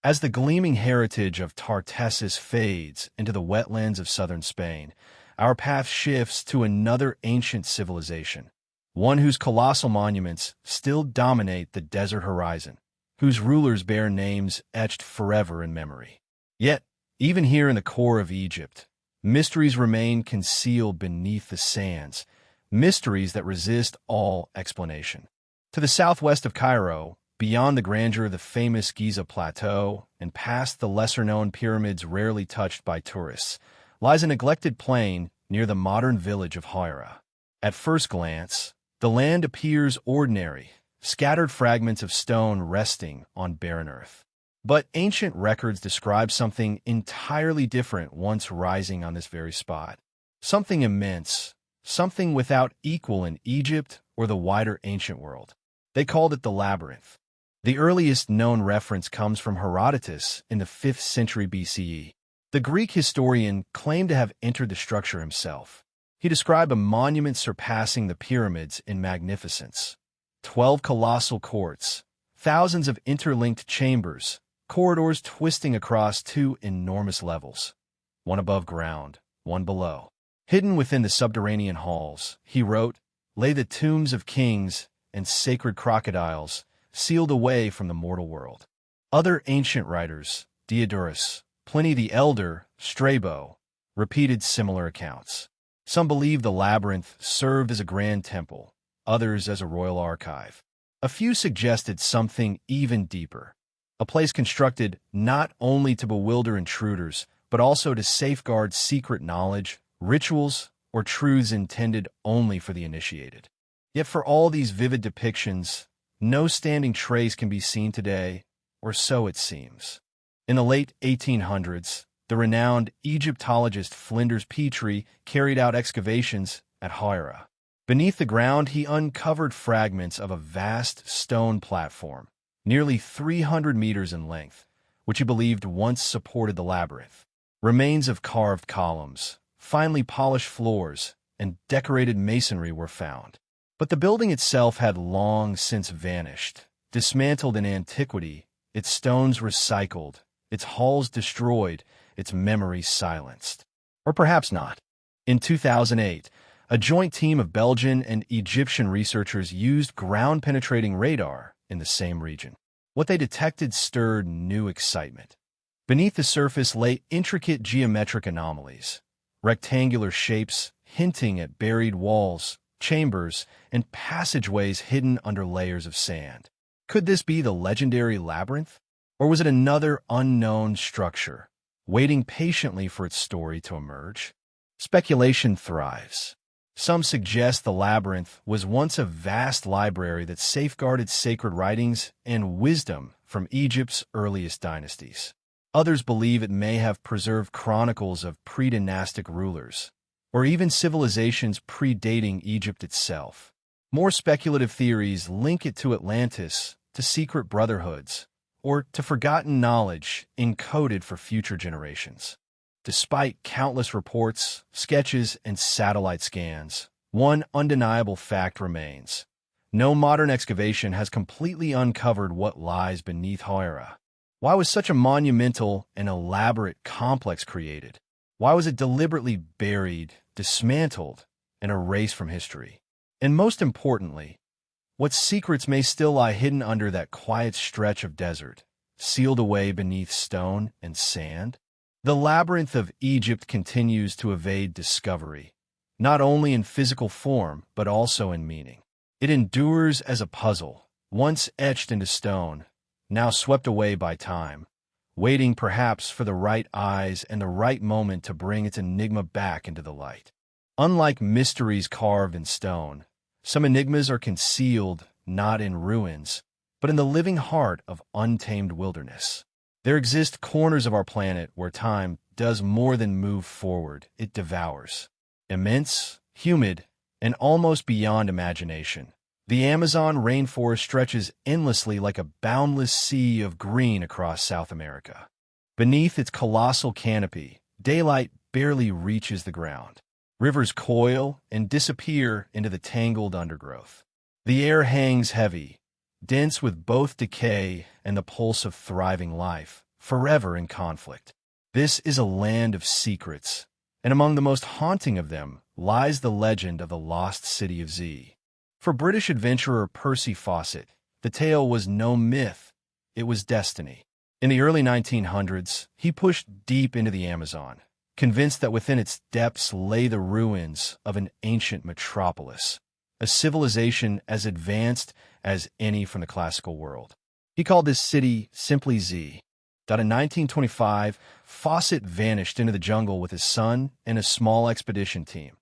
As the gleaming heritage of Tartessus fades into the wetlands of southern Spain, our path shifts to another ancient civilization, one whose colossal monuments still dominate the desert horizon, whose rulers bear names etched forever in memory. Yet, even here in the core of Egypt, mysteries remain concealed beneath the sands, mysteries that resist all explanation. To the southwest of Cairo, beyond the grandeur of the famous Giza Plateau and past the lesser-known pyramids rarely touched by tourists, lies a neglected plain near the modern village of Hira. At first glance, the land appears ordinary, scattered fragments of stone resting on barren earth. But ancient records describe something entirely different once rising on this very spot. Something immense, something without equal in Egypt or the wider ancient world. They called it the labyrinth. The earliest known reference comes from Herodotus in the 5th century BCE. The Greek historian claimed to have entered the structure himself. He described a monument surpassing the pyramids in magnificence. 12 colossal courts, thousands of interlinked chambers, corridors twisting across 2 enormous levels, one above ground, one below. Hidden within the subterranean halls, he wrote, lay the tombs of kings and sacred crocodiles, sealed away from the mortal world. Other ancient writers, Diodorus, Pliny the Elder, Strabo, repeated similar accounts. Some believe the labyrinth served as a grand temple, others as a royal archive. A few suggested something even deeper, a place constructed not only to bewilder intruders, but also to safeguard secret knowledge, rituals, or truths intended only for the initiated. Yet for all these vivid depictions, no standing trace can be seen today, or so it seems. In the late 1800s, the renowned Egyptologist Flinders Petrie carried out excavations at Hira. Beneath the ground, he uncovered fragments of a vast stone platform, nearly 300 meters in length, which he believed once supported the labyrinth. Remains of carved columns, finely polished floors, and decorated masonry were found. But the building itself had long since vanished, dismantled in antiquity, its stones recycled, its halls destroyed, its memories silenced. Or perhaps not. In 2008, a joint team of Belgian and Egyptian researchers used ground-penetrating radar in the same region. What they detected stirred new excitement. Beneath the surface lay intricate geometric anomalies, rectangular shapes hinting at buried walls, chambers, and passageways hidden under layers of sand. Could this be the legendary labyrinth? Or was it another unknown structure, waiting patiently for its story to emerge? Speculation thrives. Some suggest the labyrinth was once a vast library that safeguarded sacred writings and wisdom from Egypt's earliest dynasties. Others believe it may have preserved chronicles of pre-dynastic rulers, or even civilizations predating Egypt itself. More speculative theories link it to Atlantis, to secret brotherhoods, or to forgotten knowledge encoded for future generations. Despite countless reports, sketches, and satellite scans, one undeniable fact remains. No modern excavation has completely uncovered what lies beneath Hira. Why was such a monumental and elaborate complex created? Why was it deliberately buried, dismantled, and erased from history? And most importantly, what secrets may still lie hidden under that quiet stretch of desert, sealed away beneath stone and sand? The labyrinth of Egypt continues to evade discovery, not only in physical form, but also in meaning. It endures as a puzzle, once etched into stone, now swept away by time, waiting perhaps for the right eyes and the right moment to bring its enigma back into the light. Unlike mysteries carved in stone, some enigmas are concealed not in ruins, but in the living heart of untamed wilderness. There exist corners of our planet where time does more than move forward, it devours. Immense, humid, and almost beyond imagination, the Amazon rainforest stretches endlessly like a boundless sea of green across South America. Beneath its colossal canopy, daylight barely reaches the ground. Rivers coil and disappear into the tangled undergrowth. The air hangs heavy, dense with both decay and the pulse of thriving life, forever in conflict. This is a land of secrets, and among the most haunting of them lies the legend of the lost city of Z. For British adventurer Percy Fawcett, the tale was no myth, it was destiny. In the early 1900s, he pushed deep into the Amazon, convinced that within its depths lay the ruins of an ancient metropolis, a civilization as advanced as any from the classical world. He called this city simply Z. In 1925, Fawcett vanished into the jungle with his son and a small expedition team,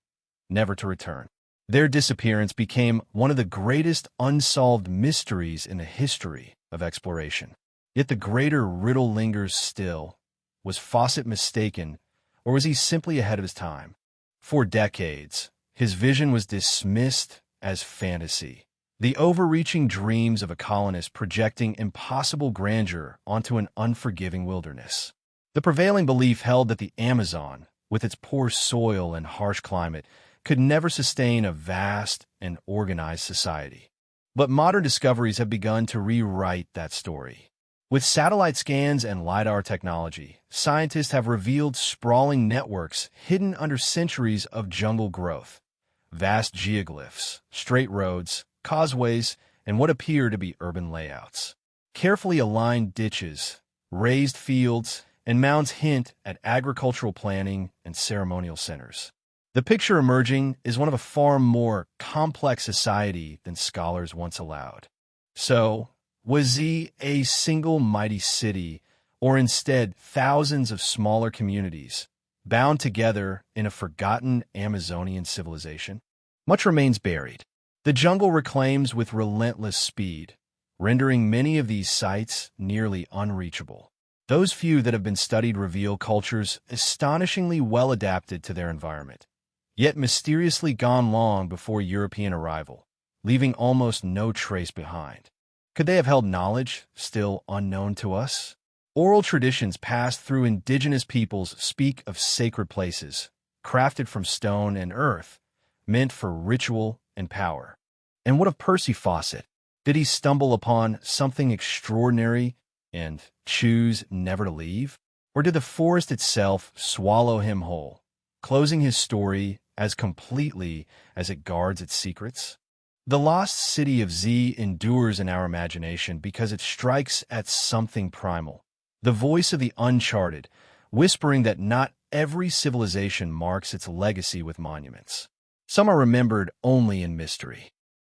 never to return. Their disappearance became one of the greatest unsolved mysteries in the history of exploration. Yet the greater riddle lingers still. Was Fawcett mistaken, or was he simply ahead of his time? For decades, his vision was dismissed as fantasy, the overreaching dreams of a colonist projecting impossible grandeur onto an unforgiving wilderness. The prevailing belief held that the Amazon, with its poor soil and harsh climate, could never sustain a vast and organized society. But modern discoveries have begun to rewrite that story. With satellite scans and LiDAR technology, scientists have revealed sprawling networks hidden under centuries of jungle growth. Vast geoglyphs, straight roads, causeways, and what appear to be urban layouts. Carefully aligned ditches, raised fields, and mounds hint at agricultural planning and ceremonial centers. The picture emerging is one of a far more complex society than scholars once allowed. So, was Z a single mighty city, or instead thousands of smaller communities, bound together in a forgotten Amazonian civilization? Much remains buried. The jungle reclaims with relentless speed, rendering many of these sites nearly unreachable. Those few that have been studied reveal cultures astonishingly well adapted to their environment, yet mysteriously gone long before European arrival, leaving almost no trace behind. Could they have held knowledge still unknown to us? Oral traditions passed through indigenous peoples speak of sacred places, crafted from stone and earth, meant for ritual and power. And what of Percy Fawcett? Did he stumble upon something extraordinary and choose never to leave? Or did the forest itself swallow him whole, closing his story as completely as it guards its secrets? The lost city of Z endures in our imagination because it strikes at something primal, the voice of the uncharted, whispering that not every civilization marks its legacy with monuments. Some are remembered only in mystery.